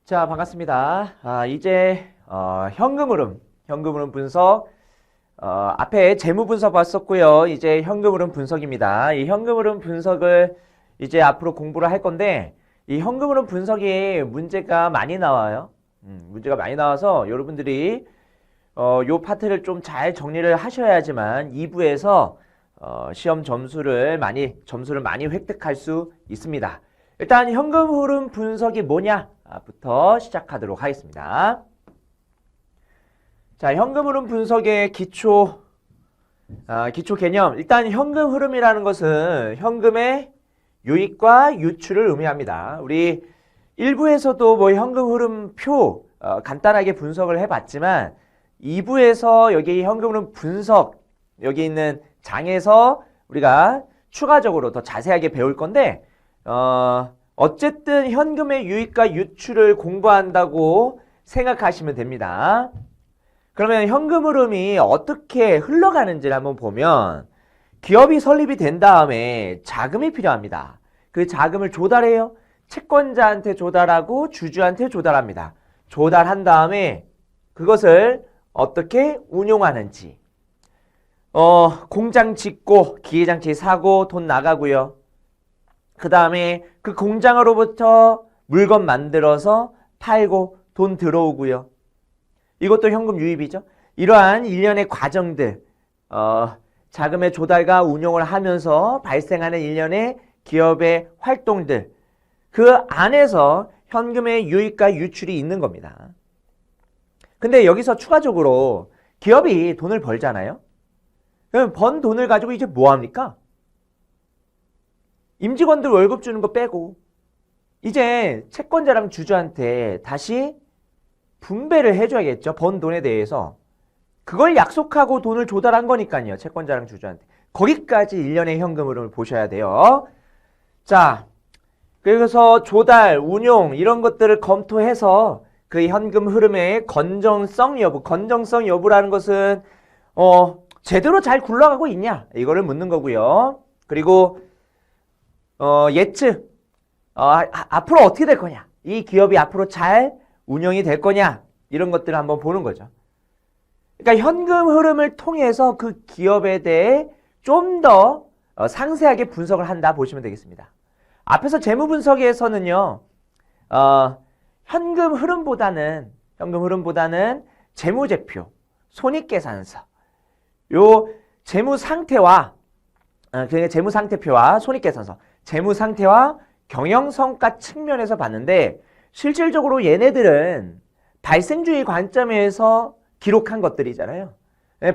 자, 반갑습니다. 이제 현금 흐름 분석. 앞에 재무 분석 봤었고요. 이제 현금 흐름 분석입니다. 이 현금 흐름 분석을 이제 앞으로 공부를 할 건데, 이 현금 흐름 분석에 문제가 많이 나와요. 문제가 많이 나와서 여러분들이 요 파트를 좀 잘 정리를 하셔야지만 2부에서 시험 점수를 많이 획득할 수 있습니다. 일단 현금 흐름 분석이 뭐냐부터 시작하도록 하겠습니다. 자, 현금 흐름 분석의 기초 개념. 일단 현금 흐름이라는 것은 현금의 유입과 유출을 의미합니다. 우리 1부에서도 뭐 현금 흐름 표 간단하게 분석을 해봤지만 2부에서 여기 현금 흐름 분석, 여기 있는 장에서 우리가 추가적으로 더 자세하게 배울 건데, 어쨌든 현금의 유입과 유출을 공부한다고 생각하시면 됩니다. 그러면 현금 흐름이 어떻게 흘러가는지를 한번 보면, 기업이 설립이 된 다음에 자금이 필요합니다. 그 자금을 조달해요. 채권자한테 조달하고 주주한테 조달합니다. 조달한 다음에 그것을 어떻게 운용하는지, 공장 짓고 기계장치 사고 돈 나가고요. 그 다음에 그 공장으로부터 물건 만들어서 팔고 돈 들어오고요. 이것도 현금 유입이죠. 이러한 일련의 과정들, 자금의 조달과 운용을 하면서 발생하는 일련의 기업의 활동들, 그 안에서 현금의 유입과 유출이 있는 겁니다. 근데 여기서 추가적으로 기업이 돈을 벌잖아요. 그럼 번 돈을 가지고 이제 뭐 합니까? 임직원들 월급 주는 거 빼고 이제 채권자랑 주주한테 다시 분배를 해줘야겠죠. 번 돈에 대해서. 그걸 약속하고 돈을 조달한 거니까요. 채권자랑 주주한테. 거기까지 일련의 현금 흐름을 보셔야 돼요. 자, 그래서 조달, 운용 이런 것들을 검토해서 그 현금 흐름의 건정성 여부라는 것은 제대로 잘 굴러가고 있냐 이거를 묻는 거고요. 그리고 예측, 앞으로 어떻게 될 거냐, 이 기업이 앞으로 잘 운영이 될 거냐, 이런 것들을 한번 보는 거죠. 그러니까 현금 흐름을 통해서 그 기업에 대해 좀 더 상세하게 분석을 한다 보시면 되겠습니다. 앞에서 재무 분석에서는요, 현금 흐름보다는 재무제표, 손익계산서, 요 재무상태와 재무상태표와 손익계산서, 재무상태와 경영성과 측면에서 봤는데, 실질적으로 얘네들은 발생주의 관점에서 기록한 것들이잖아요.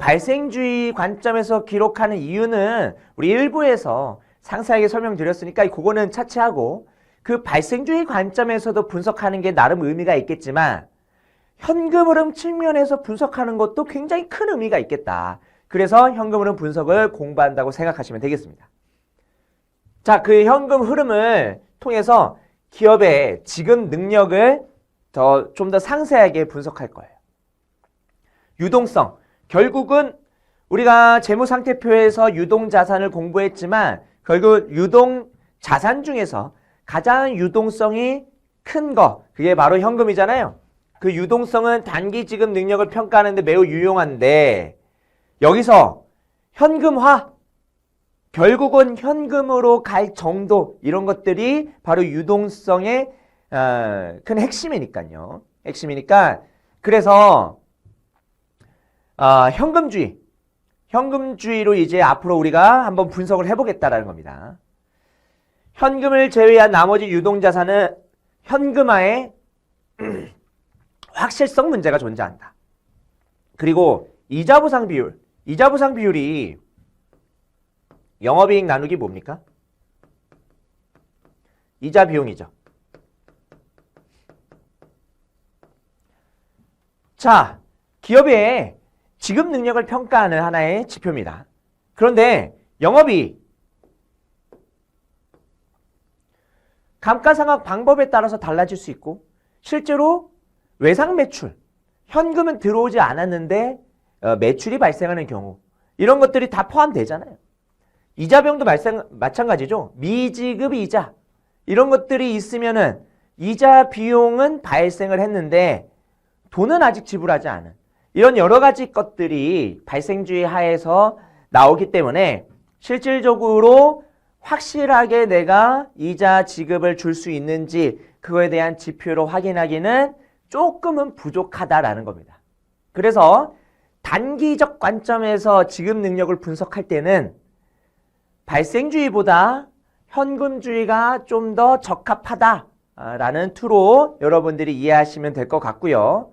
발생주의 관점에서 기록하는 이유는 우리 일부에서 상세하게 설명드렸으니까 그거는 차치하고, 그 발생주의 관점에서도 분석하는 게 나름 의미가 있겠지만 현금 흐름 측면에서 분석하는 것도 굉장히 큰 의미가 있겠다. 그래서 현금 흐름 분석을 공부한다고 생각하시면 되겠습니다. 자, 그 현금 흐름을 통해서 기업의 지급 능력을 좀 더 상세하게 분석할 거예요. 유동성. 결국은 우리가 재무상태표에서 유동자산을 공부했지만 결국 유동자산 중에서 가장 유동성이 큰 거, 그게 바로 현금이잖아요. 그 유동성은 단기 지급 능력을 평가하는데 매우 유용한데, 여기서 현금화, 결국은 현금으로 갈 정도, 이런 것들이 바로 유동성의 큰 핵심이니까요. 핵심이니까, 그래서 현금주의로 이제 앞으로 우리가 한번 분석을 해보겠다라는 겁니다. 현금을 제외한 나머지 유동자산은 현금화에 확실성 문제가 존재한다. 그리고 이자보상 비율이 영업이익 나누기 뭡니까? 이자 비용이죠. 자, 기업의 지급 능력을 평가하는 하나의 지표입니다. 그런데 영업이익, 감가상각 방법에 따라서 달라질 수 있고, 실제로 외상 매출, 현금은 들어오지 않았는데 매출이 발생하는 경우, 이런 것들이 다 포함되잖아요. 이자 비용도 마찬가지죠. 미지급 이자, 이런 것들이 있으면은 이자 비용은 발생을 했는데 돈은 아직 지불하지 않은 이런 여러 가지 것들이 발생주의 하에서 나오기 때문에 실질적으로 확실하게 내가 이자 지급을 줄 수 있는지 그거에 대한 지표로 확인하기는 조금은 부족하다라는 겁니다. 그래서 단기적 관점에서 지급 능력을 분석할 때는 발생주의보다 현금주의가 좀 더 적합하다라는 투로 여러분들이 이해하시면 될 것 같고요.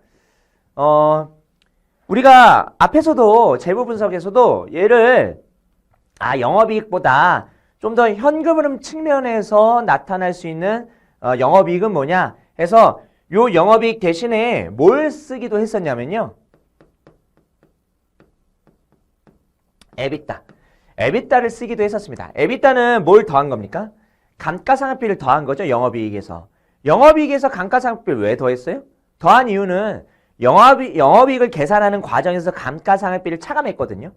우리가 앞에서도 재무 분석에서도 얘를 영업이익보다 좀 더 현금 흐름 측면에서 나타날 수 있는 영업이익은 뭐냐 해서 요 영업이익 대신에 뭘 쓰기도 했었냐면요. 에비타를 쓰기도 했었습니다. 에비타는 뭘 더한 겁니까? 감가상각비를 더한 거죠. 영업이익에서. 영업이익에서 감가상각비를 왜 더했어요? 더한 이유는 영업이익을 계산하는 과정에서 감가상각비를 차감했거든요.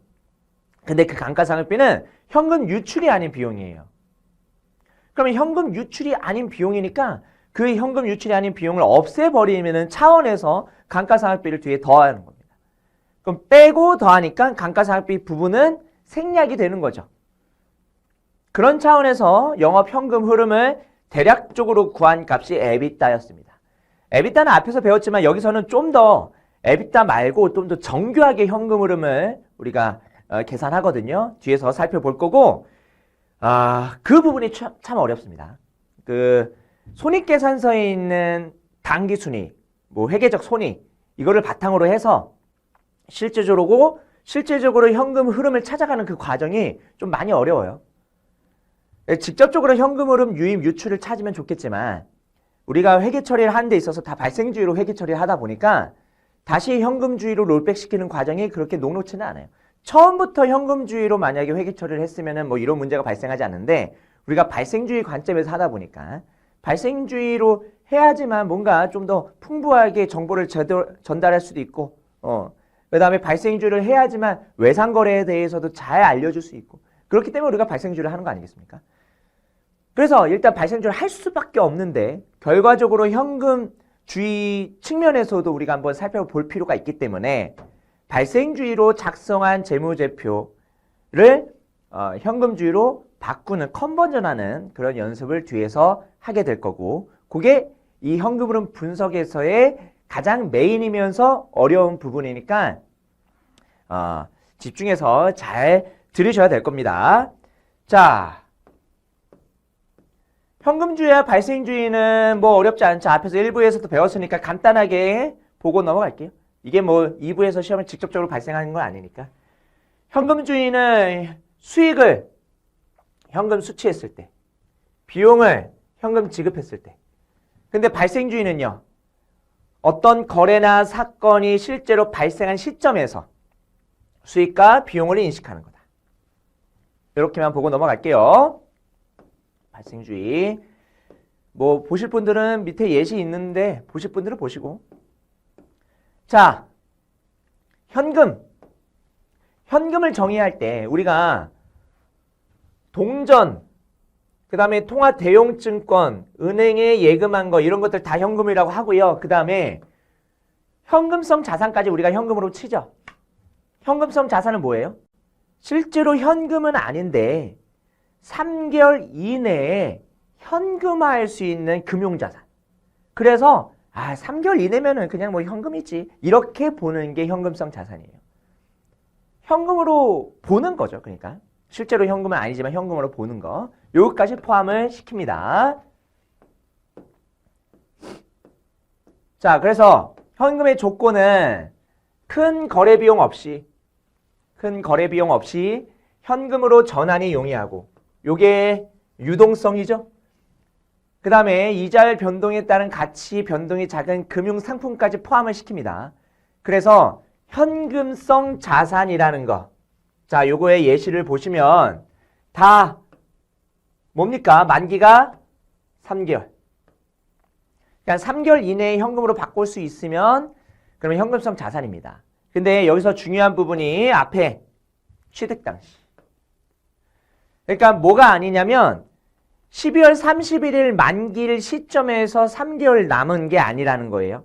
근데 그 감가상각비는 현금 유출이 아닌 비용이에요. 그러면 현금 유출이 아닌 비용이니까 그 현금 유출이 아닌 비용을 없애버리는 차원에서 감가상각비를 뒤에 더하는 겁니다. 그럼 빼고 더하니까 감가상각비 부분은 생략이 되는 거죠. 그런 차원에서 영업 현금 흐름을 대략적으로 구한 값이 에비타였습니다. 에비타는 앞에서 배웠지만 여기서는 좀 더 에비타 말고 좀 더 정교하게 현금 흐름을 우리가 계산하거든요. 뒤에서 살펴볼 거고 그 부분이 참 어렵습니다. 그 손익계산서에 있는 당기순이익, 회계적 손익 이거를 바탕으로 해서 실제적으로 현금 흐름을 찾아가는 그 과정이 좀 많이 어려워요. 직접적으로 현금 흐름 유입 유출을 찾으면 좋겠지만 우리가 회계 처리를 하는 데 있어서 다 발생주의로 회계 처리를 하다 보니까 다시 현금주의로 롤백시키는 과정이 그렇게 녹록지는 않아요. 처음부터 현금주의로 만약에 회계 처리를 했으면은 이런 문제가 발생하지 않는데 우리가 발생주의 관점에서 하다 보니까 발생주의로 해야지만 뭔가 좀 더 풍부하게 정보를 전달할 수도 있고 그 다음에 발생주의를 해야지만 외상거래에 대해서도 잘 알려줄 수 있고 그렇기 때문에 우리가 발생주의를 하는 거 아니겠습니까? 그래서 일단 발생주의를 할 수밖에 없는데 결과적으로 현금주의 측면에서도 우리가 한번 살펴볼 필요가 있기 때문에 발생주의로 작성한 재무제표를 현금주의로 바꾸는 컨버전하는 그런 연습을 뒤에서 하게 될 거고 그게 이 현금흐름 분석에서의 가장 메인이면서 어려운 부분이니까 집중해서 잘 들으셔야 될 겁니다. 자, 현금주의와 발생주의는 어렵지 않죠. 앞에서 1부에서도 배웠으니까 간단하게 보고 넘어갈게요. 이게 2부에서 시험에 직접적으로 발생하는 건 아니니까. 현금주의는 수익을 현금 수취했을 때, 비용을 현금 지급했을 때. 근데 발생주의는요. 어떤 거래나 사건이 실제로 발생한 시점에서 수익과 비용을 인식하는 거다. 이렇게만 보고 넘어갈게요. 발생주의. 보실 분들은 밑에 예시 있는데 보실 분들은 보시고. 자, 현금을 정의할 때 우리가 동전, 그 다음에 통화 대용증권, 은행에 예금한 거 이런 것들 다 현금이라고 하고요. 그 다음에 현금성 자산까지 우리가 현금으로 치죠. 현금성 자산은 뭐예요? 실제로 현금은 아닌데 3개월 이내에 현금화할 수 있는 금융자산. 그래서 3개월 이내면은 그냥 현금이지. 이렇게 보는 게 현금성 자산이에요. 현금으로 보는 거죠. 그러니까 실제로 현금은 아니지만 현금으로 보는 거. 요것까지 포함을 시킵니다. 자, 그래서 현금의 조건은 큰 거래 비용 없이 현금으로 전환이 용이하고 요게 유동성이죠. 그 다음에 이자율 변동에 따른 가치 변동이 작은 금융상품까지 포함을 시킵니다. 그래서 현금성 자산이라는 거. 자, 요거의 예시를 보시면 다 뭡니까? 만기가 3개월. 그러니까 3개월 이내에 현금으로 바꿀 수 있으면 그러면 현금성 자산입니다. 근데 여기서 중요한 부분이 앞에 취득 당시. 그러니까 뭐가 아니냐면 12월 31일 만기일 시점에서 3개월 남은 게 아니라는 거예요.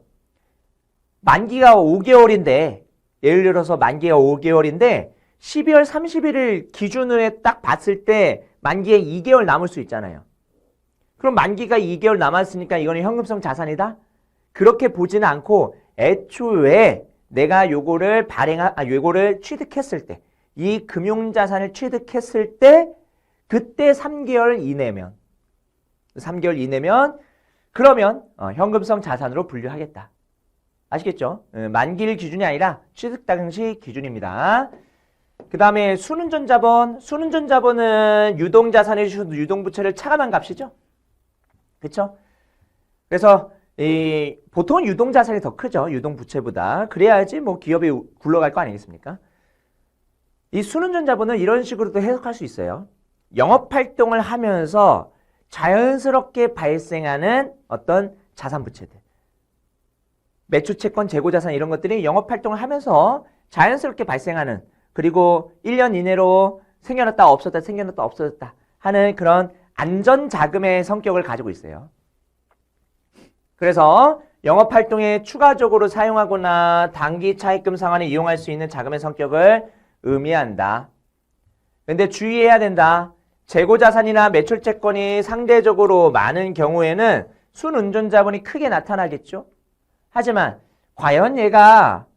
만기가 5개월인데 예를 들어서 만기가 5개월인데 12월 31일 기준으로 딱 봤을 때 만기에 2개월 남을 수 있잖아요. 그럼 만기가 2개월 남았으니까 이거는 현금성 자산이다? 그렇게 보지는 않고 애초에 내가 요거를 요거를 취득했을 때, 이 금융자산을 취득했을 때 그때 3개월 이내면 그러면 현금성 자산으로 분류하겠다. 아시겠죠? 만기일 기준이 아니라 취득 당시 기준입니다. 그 다음에 순운전자본은 유동자산의 유동부채를 차감한 값이죠. 그렇죠? 그래서 보통은 유동자산이 더 크죠. 유동부채보다. 그래야지 뭐 기업이 굴러갈 거 아니겠습니까? 이 순운전자본은 이런 식으로도 해석할 수 있어요. 영업활동을 하면서 자연스럽게 발생하는 어떤 자산부채들. 매출채권, 재고자산 이런 것들이 영업활동을 하면서 자연스럽게 발생하는, 그리고 1년 이내로 생겨났다 없어졌다 생겨났다 없어졌다 하는 그런 안전자금의 성격을 가지고 있어요. 그래서 영업활동에 추가적으로 사용하거나 단기 차입금 상환에 이용할 수 있는 자금의 성격을 의미한다. 근데 주의해야 된다. 재고자산이나 매출채권이 상대적으로 많은 경우에는 순운전자본이 크게 나타나겠죠. 하지만 과연 얘가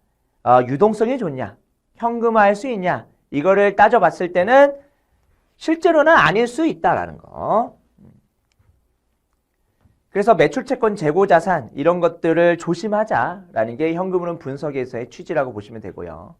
유동성이 좋냐, 현금화할 수 있냐, 이거를 따져봤을 때는 실제로는 아닐 수 있다라는 거. 그래서 매출채권, 재고자산 이런 것들을 조심하자라는 게 현금흐름 분석에서의 취지라고 보시면 되고요.